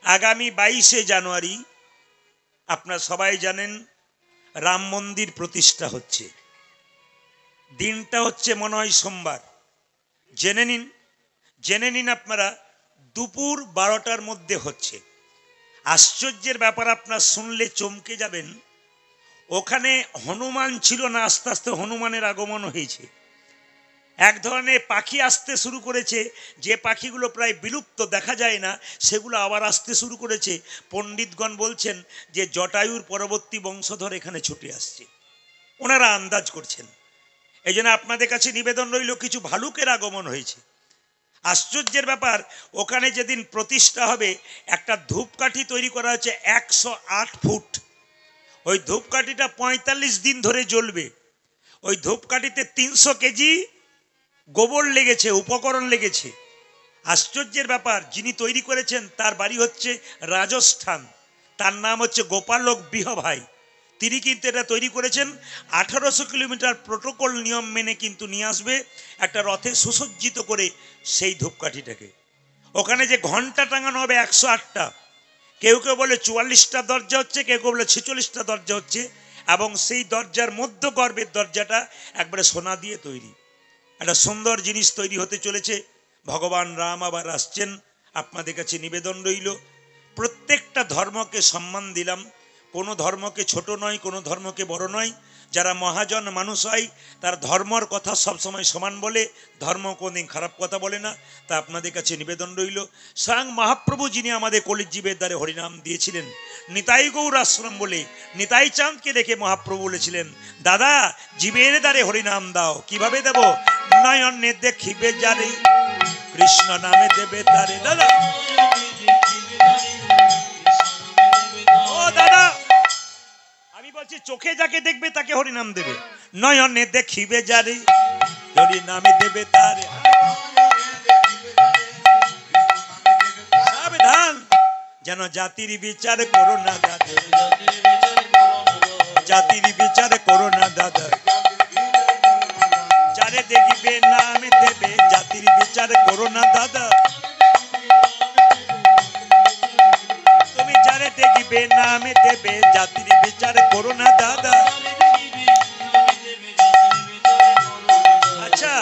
আগামী 22শে জানুয়ারি আপনারা সবাই জানেন রাম মন্দির প্রতিষ্ঠা হচ্ছে। দিনটা হচ্ছে মনে হয় সোমবার। জেনে নিন আপনারা দুপুর 12টার মধ্যে হচ্ছে। আশ্চর্যের ব্যাপার আপনারা শুনলে চমকে যাবেন, ওখানে হনুমান ছিল না, আস্তে আস্তে হনুমানের আগমন হয়েছে। এক ধরনের পাখি আসতে শুরু করেছে, যে পাখিগুলো প্রায় বিলুপ্ত, দেখা যায় না, সেগুলো আবার আসতে শুরু করেছে। পণ্ডিতগণ বলছেন যে জটায়ুর পরবর্তী বংশধর এখানে ছুটে আসছে, ওনারা আন্দাজ করছেন। এই জন্য আপনাদের কাছে নিবেদন রইল, কিছু ভালুকের আগমন হয়েছে। আশ্চর্যের ব্যাপার, ওখানে যেদিন প্রতিষ্ঠা হবে একটা ধূপকাঠি তৈরি করা হচ্ছে 108 ফুট। ওই ধূপকাঠিটা 45 দিন ধরে জ্বলবে। ওই ধূপকাঠিতে 300 কেজি গোবর লেগেছে, উপকরণ লেগেছে। আশ্চর্যের ব্যাপার, যিনি তৈরি করেছেন তার বাড়ি হচ্ছে রাজস্থান, তার নাম হচ্ছে গোপালক বিহভাই। তিনি কিন্তু এটা তৈরি করেছেন। 1800 কিলোমিটার প্রোটোকল নিয়ম মেনে কিন্তু নিয়ে আসবে একটা রথে সুসজ্জিত করে সেই ধূপকাঠিটাকে। ওখানে যে ঘন্টা টাঙানো হবে 108টা, কেউ কেউ বলে 44টা দরজা হচ্ছে, কেউ কেউ বলে 46টা দরজা হচ্ছে। এবং সেই দরজার মধ্য গর্ভের দরজাটা একবারে সোনা দিয়ে তৈরি। একটা সুন্দর জিনিস তৈরি হতে চলেছে। ভগবান রাম আবার আসছেন। আপনাদের কাছে নিবেদন রইল, প্রত্যেকটা ধর্মকে সম্মান দিলাম, কোনো ধর্মকে ছোট নয়, কোনো ধর্মকে বড় নয়। যারা মহাজন মানুষ হয় তার ধর্মর কথা সবসময় সমান বলে, ধর্ম কোনদিন খারাপ কথা বলে না। তা আপনাদের কাছে নিবেদন রইল, স্বয়ং মহাপ্রভু যিনি আমাদের কলিজীবের দ্বারে হরিনাম দিয়েছিলেন, নিতাই গৌর আশ্রম বলে নিতাই চাঁদকে দেখে মহাপ্রভু বলেছিলেন, দাদা জীবের দ্বারে হরিনাম দাও। কিভাবে দেব? নয়নে দেখিবে যারে, কৃষ্ণ নামে দেবে তারে। দাদা ও দাদা, আমি বলছি চোখে যাকে দেখবে তাকে হরিনাম দেবে। নয়নে দেখিবে যারে, হরি নামে দেবে তারে। সাবধান, যেন জাতির বিচার করো না দাদা, জাতির বিচার করো না দাদা। যারে দেখিবে নামে দেবে, জাতির বিচার করো না দাদা। তুমি যারে দেখিবে নামে দেবে, জাতির বিচার করো না দাদা। আচ্ছা,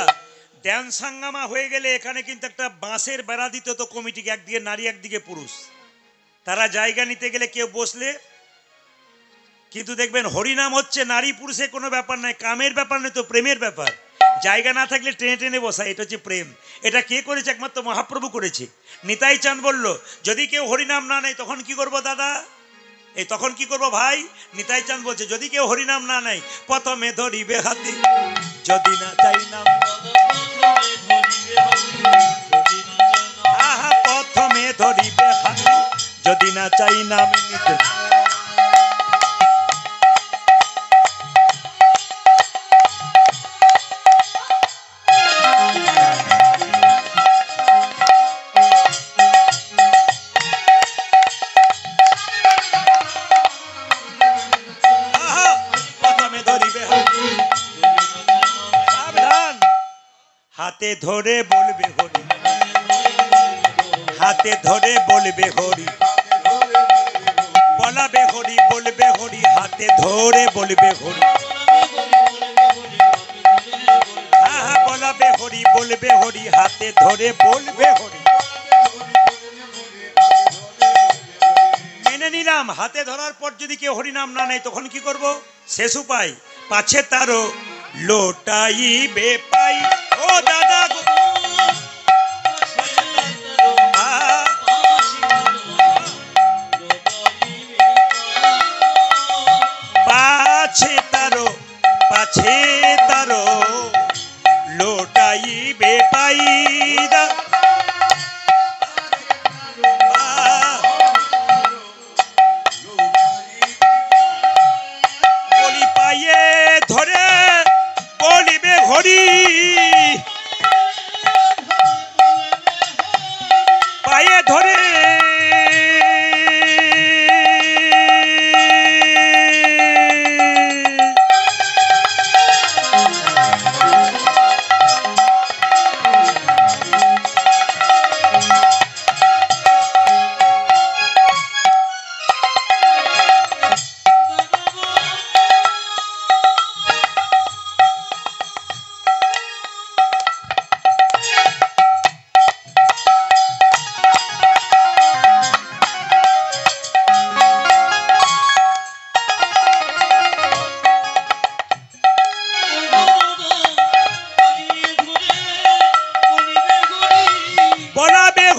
ধ্যান সাঙ্গামা হয়ে গেলে এখানে কিন্তু একটা বাঁশের বেড়া দিত তো কমিটিকে, একদিকে নারী একদিকে পুরুষ। তারা জায়গা নিতে গেলে কেউ বসলে, কিন্তু দেখবেন হরিনাম হচ্ছে নারী পুরুষের কোনো ব্যাপার নাই, কামের ব্যাপার নয় তো, প্রেমের ব্যাপার। জায়গা না থাকলে টেনে টেনে বসা, এটা হচ্ছে প্রেম। এটা কে করেছে? একমাত্র মহাপ্রভু করেছে। নিতাই চাঁদ বলল, যদি কেউ হরিনাম না নেয় তখন কি করব দাদা? এই তখন কি করব ভাই? নিতাই চাঁদ বলছে, যদি কেউ হরিনাম না নেয়, প্রথমে ধরিবে হাতে, যদি না চাই নাম। আহা, প্রথমে ধরিবে হাতে, যদি না চাই নাম নিতে। হাতে ধরে বলবে হরি, হাতে ধরে বলবে হরি, বলাবে হরি, বলবে হরি, হাতে ধরে বলবে হরি। হ্যাঁ, বলাবে হরি, বলবে হরি, হাতে ধরে বলবে হরি। মেনে নিলাম। হাতে ধরার পর যদি কেউ হরিনাম না নেয় তখন কি করব? শেষ উপায়, পাছে তারও লোটাইবে পাই। ও দাদা, পাছে তারো, পাছে তারো লোটাইবে পাই। বলি পাইয়ে ধরে বলিবে হরি,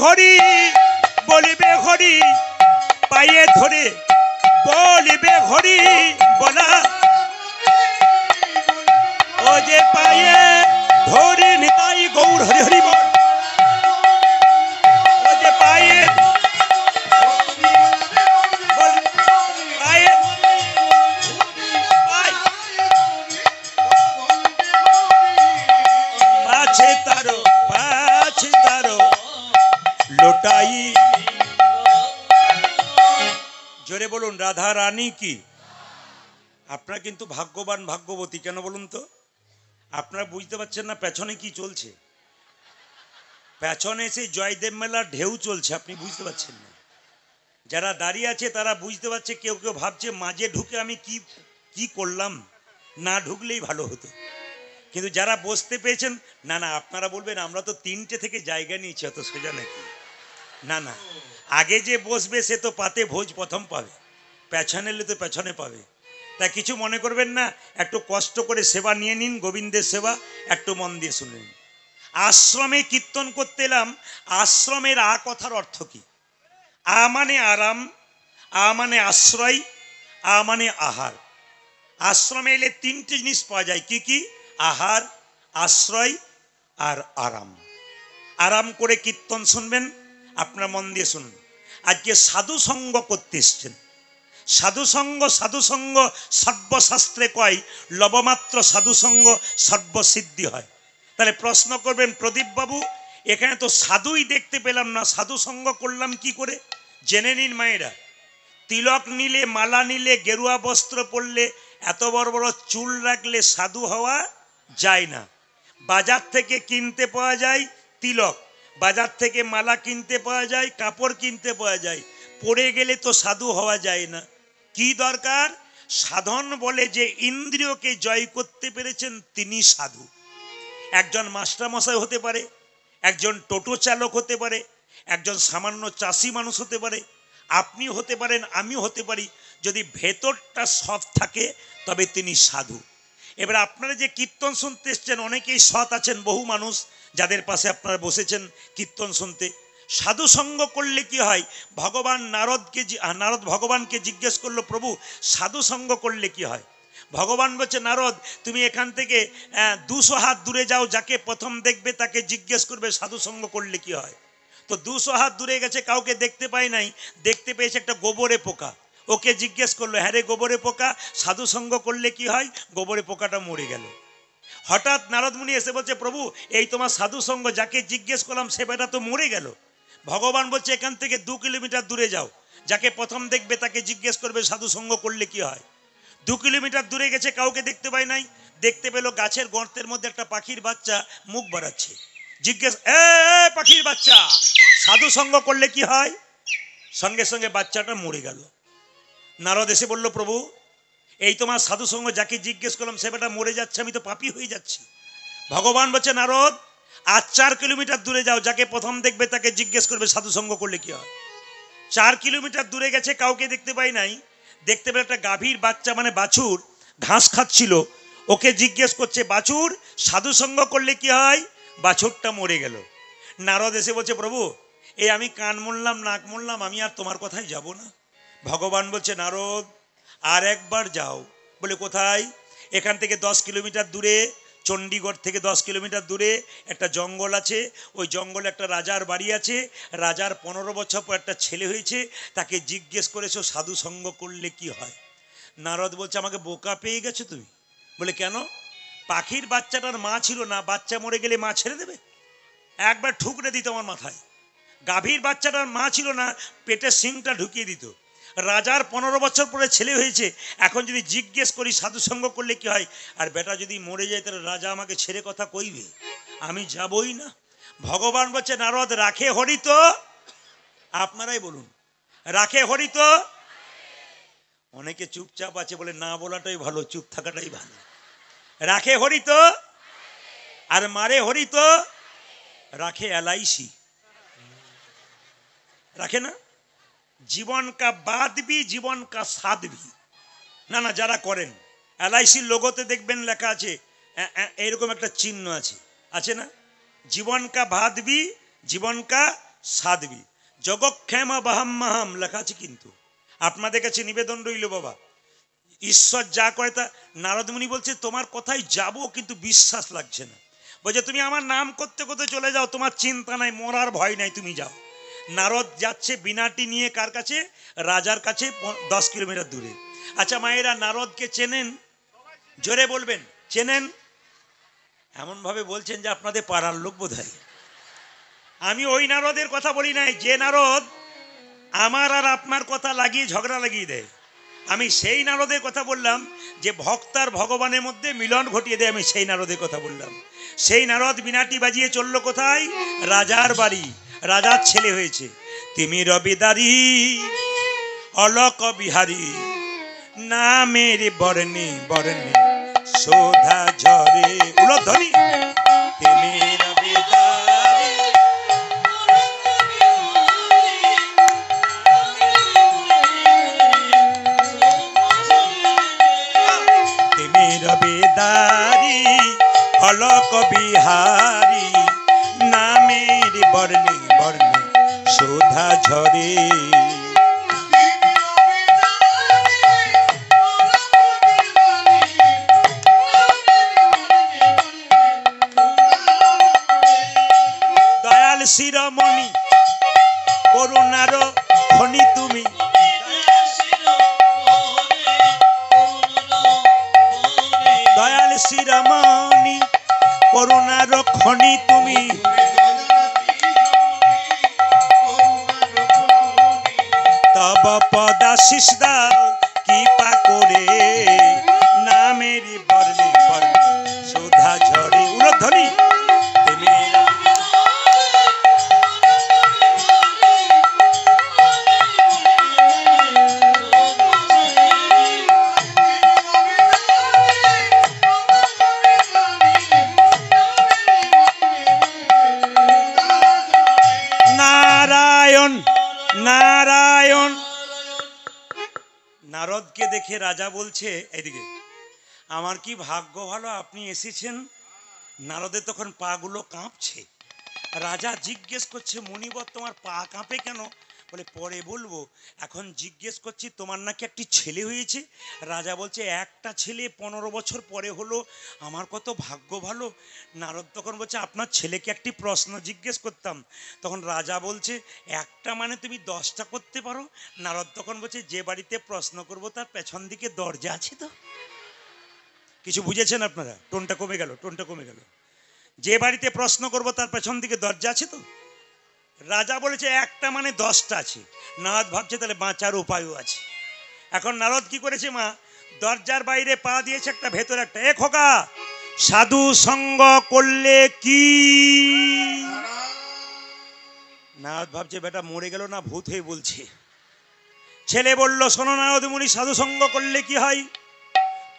হরি বলিবে হরি পায়ে ধরে বলিবে হরি বলা ও যে পায়ে ধরে নিতাই গৌর হরি হরি বল ও যে পায়ে লোটাই জোরে বলুন রাধা রানী কি। আপনারা কিন্তু ভাগ্যবান ভাগ্যবতী, কেন বলুন তো? আপনারা বুঝতে পারছেন না পেছনে কি চলছে? পেছনে সেই জয়দেব মেলার ঢেউ চলছে, আপনি বুঝতে পারছেন না। যারা দাঁড়িয়ে আছে তারা বুঝতে পারছে, কেউ কেউ ভাবছে মাঝে ঢুকে আমি কি কি করলাম, না ঢুকলেই ভালো হতো। কিন্তু যারা বসতে পেয়েছেন, না না আপনারা বলবেন আমরা তো 3টে থেকে জায়গা নিয়েছি, অত সোজা নাকি? না না, আগে যে বসবে সে তো পাতে ভোজ প্রথম পাবে, পেছনে এলে তো পেছনে পাবে। তা কিছু মনে করবেন না, একটু কষ্ট করে সেবা নিয়ে নিন, গোবিন্দের সেবা একটু মন দিয়ে শুনে নিন। আশ্রমে কীর্তন করতে এলাম। আশ্রমের আ কথার অর্থ কি? আ মানে আরাম, আ মানে আশ্রয়, আ মানে আহার। আশ্রমে এলে 3টে জিনিস পাওয়া যায়। কি কি? আহার, আশ্রয় আর আরাম। আরাম করে কীর্তন শুনবেন, আপনার মন দিয়ে শুনুন। আজকে সাধু সঙ্গ করতে এসছেন। সাধুসঙ্গ সাধুসঙ্গ সর্বশাস্ত্রে কয় লবমাত্র সাধুসঙ্গ সর্বসিদ্ধি হয়। তাহলে প্রশ্ন করবেন প্রদীপ বাবু, এখানে তো সাধুই দেখতে পেলাম না, সাধুসঙ্গ করলাম কি করে? জেনে নিন মায়েরা, তিলক নিলে, মালা নিলে, গেরুয়া বস্ত্র পরলে, এত বড় বড় চুল রাখলে সাধু হওয়া যায় না। বাজার থেকে কিনতে পাওয়া যায় তিলক, বাজার থেকে মালা কিনতে পাওয়া যায়, কাপড় কিনতে পাওয়া যায়, পড়ে গেলে তো সাধু হওয়া যায় না। কি দরকার? সাধন বলে যে ইন্দ্রিয়কে জয় করতে পেরেছেন তিনি সাধু। একজন মাস্টারমশাই হতে পারে, একজন টোটো চালক হতে পারে, একজন সামান্য চাষি মানুষ হতে পারে, আপনি হতে পারেন, আমিও হতে পারি। যদি ভেতরটা সৎ থাকে তবে তিনি সাধু। এবার আপনারা যে কীর্তন শুনতে এসছেন, অনেকেই সৎ আছেন, বহু মানুষ যাদের পাশে আপনারা বসেছেন কীর্তন শুনতে। সাধু সঙ্গ করলে কি হয়? ভগবান নারদ ভগবানকে জিজ্ঞেস করলো, প্রভু সাধু সঙ্গ করলে কি হয়? ভগবান বলছে, নারদ তুমি এখান থেকে 200 হাত দূরে যাও, যাকে প্রথম দেখবে তাকে জিজ্ঞেস করবে সাধু সঙ্গ করলে কি হয়। তো 200 হাত দূরে গেছে, কাউকে দেখতে পায় নাই, দেখতে পেয়েছে একটা গোবরে পোকা। ওকে জিজ্ঞেস করলো, হ্যাঁ রে গোবরে পোকা, সাধু সঙ্গ করলে কি হয়? গোবরে পোকাটা মরে গেল। হঠাৎ নারদ মুনি এসে বলছে, প্রভু এই তোমার সাধু সঙ্গ, যাকে জিজ্ঞেস করলাম সে বেটা তো মরে গেল। ভগবান বলছে, এখান থেকে 2 কিলোমিটার দূরে যাও, যাকে প্রথম দেখবে তাকে জিজ্ঞেস করবে সাধু সঙ্গ করলে কি হয়। 2 কিলোমিটার দূরে গেছে, কাউকে দেখতে পায় নাই, দেখতে পেলো গাছের গর্তের মধ্যে একটা পাখির বাচ্চা মুখ বাড়াচ্ছে। জিজ্ঞেস, এ পাখির বাচ্চা, সাধু সঙ্গ করলে কি হয়? সঙ্গে সঙ্গে বাচ্চাটা মরে গেল। নারদ এসে বলল, প্রভু এই তোমার সাধু সঙ্গ, যাকে জিজ্ঞেস করলাম সে বেটা মরে যাচ্ছে, আমি তো পাপী হয়ে যাচ্ছি। ভগবান বলছে, নারদ আর 4 কিলোমিটার দূরে যাও, যাকে প্রথম দেখবে তাকে জিজ্ঞেস করবে সাধু সঙ্গ করলে কি হয়। 4 কিলোমিটার দূরে গেছে, কাউকে দেখতে পাই নাই, দেখতে পেলে একটা গাভীর বাচ্চা মানে বাছুর ঘাস খাচ্ছিল। ওকে জিজ্ঞেস করছে, বাছুর সাধু সঙ্গ করলে কি হয়? বাছুরটা মরে গেল। নারদ এসে বলছে, প্রভু এই আমি কান মুনলাম, নাক মুনলাম, আমি আর তোমার কথাই যাব না। ভগবান বলছে, নারদ আর একবার যাও। বলে কোথায়? এখান থেকে 10 কিলোমিটার দূরে, চণ্ডীগড় থেকে 10 কিলোমিটার দূরে একটা জঙ্গল আছে। ওই জঙ্গলে একটা রাজার বাড়ি আছে। রাজার 15 বছর পর একটা ছেলে হয়েছে, তাকে জিজ্ঞেস করেছো সাধু সঙ্গ করলে কি হয়। নারদ বলছে, আমাকে বোকা পেয়ে গেছো তুমি। বলে কেন? পাখির বাচ্চাটার মা ছিল না, বাচ্চা মরে গেলে মা ছেড়ে দেবে? একবার ঠুকরে দিত আমার মাথায়। গাভীর বাচ্চাটার মা ছিল না, পেটে শিংটা ঢুকিয়ে দিত। রাজার 15 বছর পরে ছেলে হয়েছে, এখন যদি জিজ্ঞেস করি সাধু সঙ্গ করলে কি হয়, আর বেটা যদি মরে যায় তাহলে রাজা আমাকে ছেড়ে কথা কইবে, আমি যাবই না। ভগবান বলছে, নারদ রাখে হরি তো, আপনারাই বলুন রাখে হরি তো। অনেকে চুপচাপ আছে, বলে না বলাটাই ভালো, চুপ থাকাটাই ভালো। রাখে হরি তো, আর মারে হরি তো। রাখে LIC, রাখে না? জীবন কা বাদ ভি জীবন কা সাথ ভি। না না, যারা করেন LIC লোগোতে দেখবেন লেখা আছে, এরকম একটা চিহ্ন আছে, আছে না? জীবন কা বাদ ভি জীবন কা সাধ্বী জগক্ষেম বাহাম মাহাম লেখা আছে। কিন্তু আপনাদের কাছে নিবেদন রইল বাবা, ঈশ্বর যা করে তা। নারদ মুনি বলছে তোমার কথাই যাব, কিন্তু বিশ্বাস লাগছে না। বলছে তুমি আমার নাম করতে করতে চলে যাও, তোমার চিন্তা নাই, মরার ভয় নাই, তুমি যাও। নারদ যাচ্ছে বিনাটি নিয়ে, কার কাছে? রাজার কাছে, 10 কিলোমিটার দূরে। আচ্ছা মায়েরা, নারদকে চেনেন? জোরে বলবেন, চেনেন? এমন ভাবে বলছেন যে আপনাদের পাড়ার লোক বোধ হয়। আমি ওই নারদের কথা বলি নাই, যে নারদ আমার আর আপনার কথা লাগিয়ে ঝগড়া লাগিয়ে দেয়। আমি সেই নারদের কথা বললাম যে ভক্তার ভগবানের মধ্যে মিলন ঘটিয়ে দেয়, আমি সেই নারদের কথা বললাম। সেই নারদ বিনাটি বাজিয়ে চললো কোথায়? রাজার বাড়ি। রাজার ছেলে হয়েছে। তিমির বিদারি অলক বিহারী, নামের বর্ণে বর্ণে শোধা ঝরে। উলধ্বনি। তিমির বিদারি বেদারি অলক বিহারী, নামের বর্ণে বর্ণে শোধা ঝরে। দয়াল শিরোমণি করুণার খনি তুমি, দয়াল শিরোমণি করুণার খনি তুমি, তব পদাশিস দাও কৃপা করে, নামের বর্ণে বর্ণে শোধা ঝরে। উলধ্বনি। নারায়ণ নারায়ণ। নারদকে দেখে রাজা বলছে, এদিকে আমার কি ভাগ্য ভালো আপনি এসেছেন। নারদের তখন পা গুলো কাঁপছে। রাজা জিজ্ঞেস করছে, মুনিবর তোমার পা কাঁপে কেন? বলে পরে বলবো, এখন জিজ্ঞেস করছি তোমার নাকি একটি ছেলে হয়েছে। রাজা বলছে একটা ছেলে 15 বছর পরে হলো, আমার কত ভাগ্য ভালো। নারদ তখন বলছে আপনার ছেলেকে একটি প্রশ্ন জিজ্ঞেস করতাম। তখন রাজা বলছে একটা মানে তুমি 10টা করতে পারো। নারদ তখন বলছে যে বাড়িতে প্রশ্ন করব তার পেছন দিকে দরজা আছে তো? কিছু বুঝেছেন আপনারা? টোনটা কমে গেল, টোনটা কমে গেল। যে বাড়িতে প্রশ্ন করব তার পেছন দিকে দরজা আছে তো? রাজা বলেছে একটা মানে 10টা আছে। নারদ ভাবছে তাহলে বাঁচার উপায়ও আছে। এখন নারদ কি করেছে মা, দরজার বাইরে পা দিয়েছে একটা, ভেতরে একটা। এ খোকা, সাধু সঙ্গ করলে কি? নারদ ভাবছে বেটা মরে গেল না ভূত হয়ে বলছে। ছেলে বলল শোনো নারদ মুনি, সাধু সঙ্গ করলে কি হয়?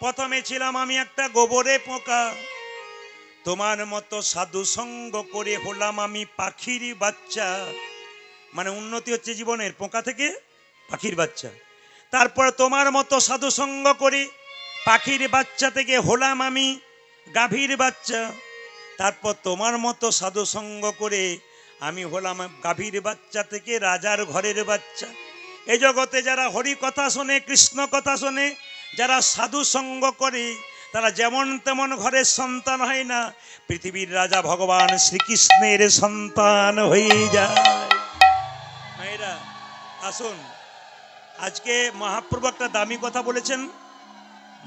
প্রথমে ছিলাম আমি একটা গোবরে পোকা, তোমার মতো সাধু সঙ্গ করে হলাম আমি পাখির বাচ্চা। মানে উন্নতি হচ্ছে জীবনের, পোকা থেকে পাখির বাচ্চা। তারপর তোমার মতো সাধু সঙ্গ করে পাখির বাচ্চা থেকে হলাম আমি গাভীর বাচ্চা। তারপর তোমার মতো সাধু সঙ্গ করে আমি হলাম গাভীর বাচ্চা থেকে রাজার ঘরের বাচ্চা। এই জগতে যারা হরি কথা শোনে, কৃষ্ণ কথা শোনে, যারা সাধু সঙ্গ করে, তারা যেমন তেমন ঘরের সন্তান হয় না, পৃথিবীর রাজা ভগবান শ্রীকৃষ্ণের সন্তান হয়ে যায়। মেয়েরা আসুন, আজকে মহাপ্রভু একটা দামি কথা বলেছেন।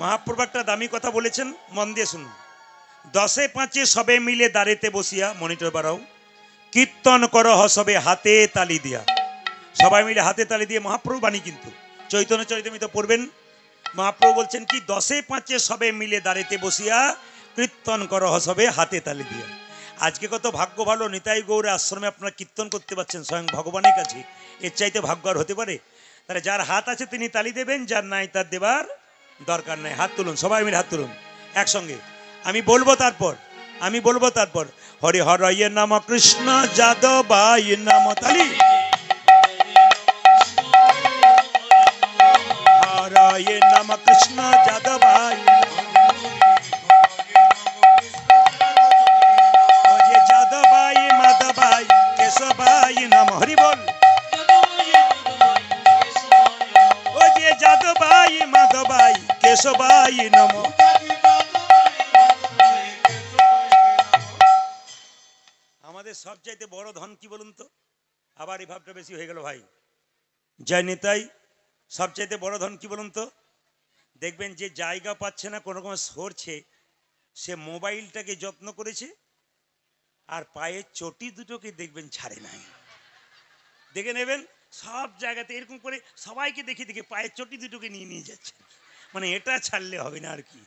মহাপ্রভু একটা দামি কথা বলেছেন, মন দিয়ে শুনুন। 10-5 সবে মিলে দাঁড়িতে বসিয়া, মনিটর বাড়াও, কীর্তন করো সবে হাতে তালি দিয়া। সবাই মিলে হাতে তালি দিয়ে মহাপ্রভু বাণী, কিন্তু চৈতন্য চরিতামৃত পড়বেন। মহাপ্রভু বলছেন কি, 10-5 সবে মিলে দাঁড়িতে বসিয়া কীর্তন করো সবে হাতে তালি দিয়া। আজকে কত ভাগ্য ভালো, নিতাই গৌড়ে আশ্রমে আপনারা কীর্তন করতে পারছেন স্বয়ং ভগবানের কাছে। এর চাইতে ভাগ্য আর হতে পারে? তাহলে যার হাত আছে তিনি তালি দেবেন, যার নাই তার দেবার দরকার নাই। হাত তুলুন, সবাই মিলে হাত তুলুন একসঙ্গে। আমি বলবো তারপর হরি হরয় নাম কৃষ্ণ যাদবায় নাম, তালি। হরয় নাম কৃষ্ণ যাদবায়, যাদবায় মাধবায় কেশবায় নম, নমঃ। আমাদের সবচাইতে বড় ধন কি বলুন তো? আবার এই ভাবটা বেশি হয়ে গেল ভাই। জয় নিতাই। সবচাইতে বড় ধন কি বলুন তো? দেখবেন যে জায়গা পাচ্ছে না কোনো রকম সরছে, সে মোবাইলটাকে যত্ন করেছে আর পায়ের চটি দুটোকে দেখবেন ছাড়ে নাই। দেখে নেবেন সব জায়গাতে এরকম করে সবাইকে দেখে দেখে পায়ের চটি দুটোকে নিয়ে নিয়ে যাচ্ছে। মানে এটা ছাড়লে হবে না আর কি।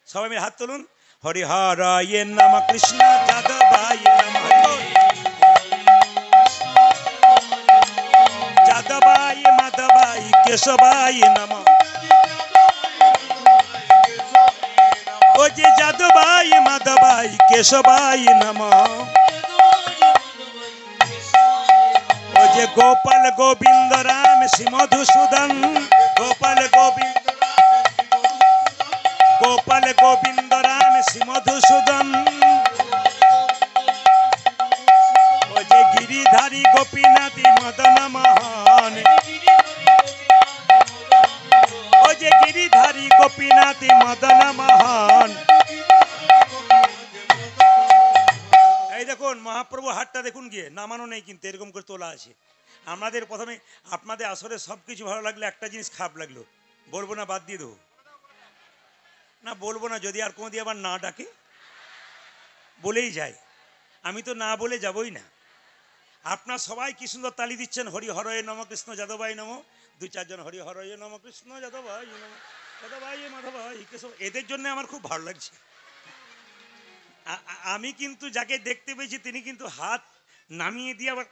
সবাই মিলে হাত তুলুন। হরিহরায় নমঃ কৃষ্ণ যাদবায় নমঃ যাদবায় মাধবায় কেশবায় নমঃ। ও যে যাদবায় মাধবায় কেশবায় নমঃ। ও যে গোপাল গোবিন্দ রাম শ্রী মধুসূদন গোপাল গোবিন্দ গোপাল গোবিন্দ রাম শ্রী মধুসূদন। ও যে গিরিধারী গোপীনাথী মদন মোহন। ও যে গিরিধারী গোপীনাথী মদন মোহন। এই দেখুন মহাপ্রভু হাতটা দেখুন গিয়ে, নামানো নেই কিন্তু এরকম করে তোলা আছে। আমাদের প্রথমে আপনাদের আসলে সব কিছু ভালো লাগলে একটা জিনিস খারাপ লাগলো, বলবো না বাদ দিয়ে দেবো না, বলবো না যদি আর কোনো দিয়ে আবার না ডাকে বলেই যায়। আমি তো না বলে যাবই না। আপনার সবাই কি সুন্দর তালি দিচ্ছেন, হরি হরয়ে নম কৃষ্ণ যাদবাই নম। দু চারজন হরি হরয়ে নম কৃষ্ণ যাদবাই নম যাদবাই মাধবাই কেশব। এদের জন্য আমার খুব ভালো লাগছে। আমি কিন্তু যাকে দেখতে পেয়েছি তিনি কিন্তু হাত নামিয়ে দিয়ে আবার,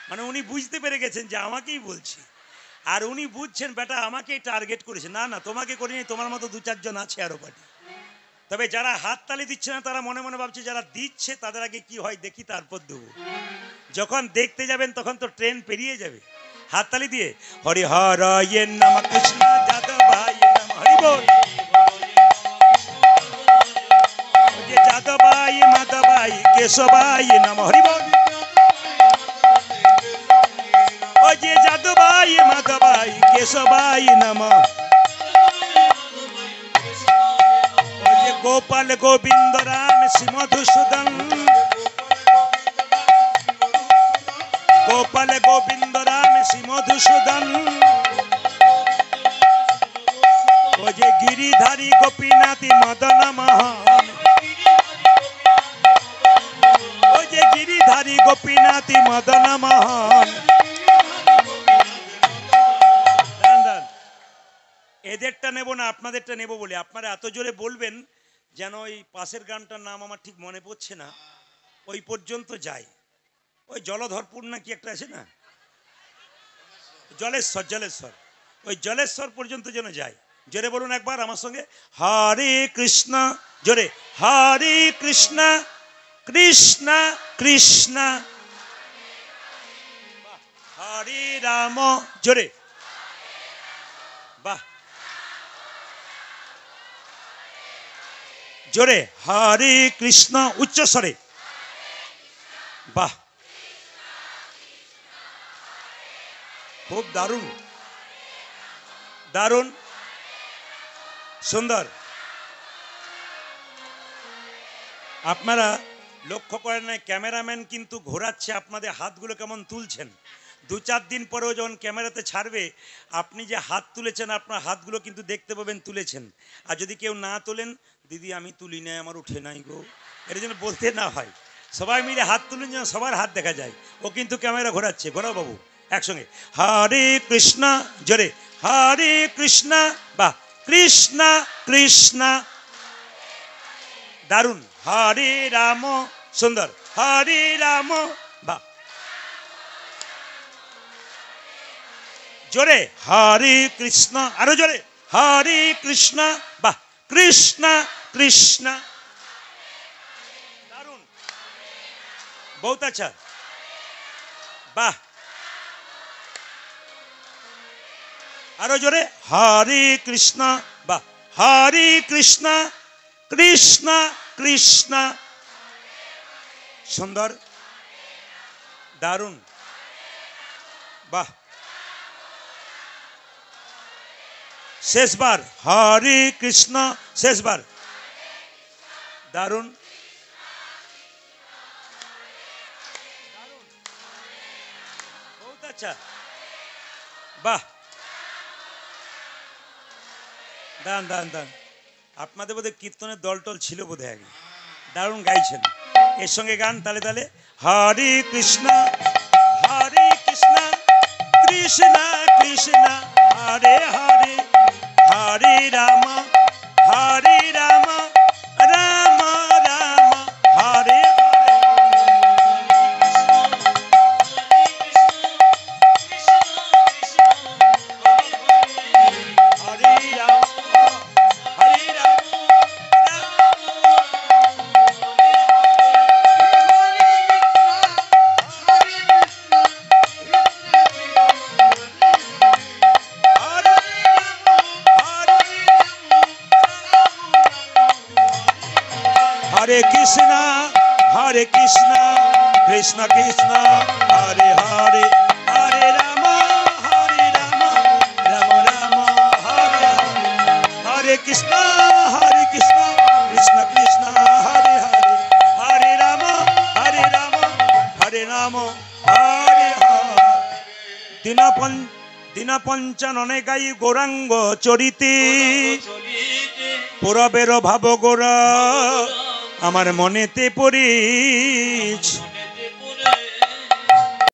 মানে উনি বুঝতে পেরে গেছেন যে আমাকেই বলছি, আর উনি বুঝছেন বেটা আমাকেই টার্গেট করেছে। না না, তোমাকে করিনি, তোমার মতো দু চারজন আছে আরো পার্টি। তবে যারা হাত তালি দিচ্ছে না তারা মনে মনে ভাবছে যারা দিচ্ছে তাদের আগে কি হয় দেখি তারপর দেবো। যখন দেখতে যাবেন তখন তো ট্রেন পেরিয়ে যাবে। হাততালি দিয়ে হরি হরয়ে নমঃ কৃষ্ণ যাদবায় নমঃ। হরি বল। যে যাদবায় মাধবায় কেশবায় নমঃ। হরি বল। ও যে যাদবায় মাধবায় কেশবায় নমঃ। ও যে গোপাল গোবিন্দ রাম শ্রী মধুসূদন গোপাল গোবিন্দ রাম শ্রী মধুসূদন। ও যে গিরিধারী গোপীনাথী মদন মোহন। ও যে গিরিধারী গোপীনাথী মদন মোহন। এদেরটা নেব না, আপনাদেরটা নেব বলে আপনারা এত জোরে বলবেন যেন ওই পাশের গানটার নাম আমার ঠিক মনে পড়ছে না, ওই পর্যন্ত যায়। ওই জলধরপুর না কি একটা আছে না, জলেশ্বর জলেশ্বর, ওই জলেশ্বর পর্যন্ত যেন যায়। জোরে বলুন একবার আমার সঙ্গে, হরে কৃষ্ণ। জোরে হরে কৃষ্ণ কৃষ্ণ কৃষ্ণ হরে রাম। জোরে বাহ, জোরে হরে কৃষ্ণ উচ্চস্বরে। বাহ, খুব দারুণ দারুণ সুন্দর। আপনারা লক্ষ্য করেন না ক্যামেরাম্যান কিন্তু ঘোরাচ্ছে আপনাদের হাতগুলো কেমন তুলছেন। দু চার দিন পরেও যখন ক্যামেরাতে ছাড়বে আপনি যে হাত তুলেছেন আপনার হাতগুলো কিন্তু দেখতে পাবেন তুলেছেন। আর যদি কেউ না তোলেন, দিদি আমি তুলি নাই, আমার উঠে নাই গো, এটা যেন বলতে না হয়। সবাই মিলে হাত তুলেন যেন সবার হাত দেখা যায়। ও কিন্তু ক্যামেরা ঘোরাচ্ছে, ঘোরাও বাবু একসঙ্গে। হরে কৃষ্ণ। জোরে হরে কৃষ্ণ। বাহ, কৃষ্ণ কৃষ্ণ। দারুণ। হরে রাম। সুন্দর। হরে রাম। বাহ, জোরে হরে কৃষ্ণ। আরো জোরে হরে কৃষ্ণ। বাহ, কৃষ্ণ কৃষ্ণ। দারুণ, বহুত আচ্ছা। বাহ, আরো জোরে হরে কৃষ্ণ। বাহ, হরে কৃষ্ণ কৃষ্ণ কৃষ্ণ। সুন্দর, দারুণ, বাহ। শেষবার হরে কৃষ্ণ, শেষবার। দারুণ। বহুত আচ্ছা, বাহ, দান দান দান। আপনাদের বোধহয় কীর্তনের দল টল ছিল বোধহয় আগে, দারুণ গাইছেন। এর সঙ্গে গান তালে তালে। হরে কৃষ্ণ কৃষ্ণ কৃষ্ণ হরে হরে, হরে রাম রাম রাম হরে হরে। হরে রাম হরে রাম হরে কৃষ্ণ কৃষ্ণ কৃষ্ণ হরে হরে, হরে রাম রাম রাম হরে হরে, হরে কৃষ্ণ কৃষ্ণ কৃষ্ণ হরে হরে, হরে রাম হরে রাম হরে হরে। দিন পঞ্চাননে গাই গৌরাঙ্গ চরিতে, পূরবের ভাব গোরা আমার মনেতে পড়িছ।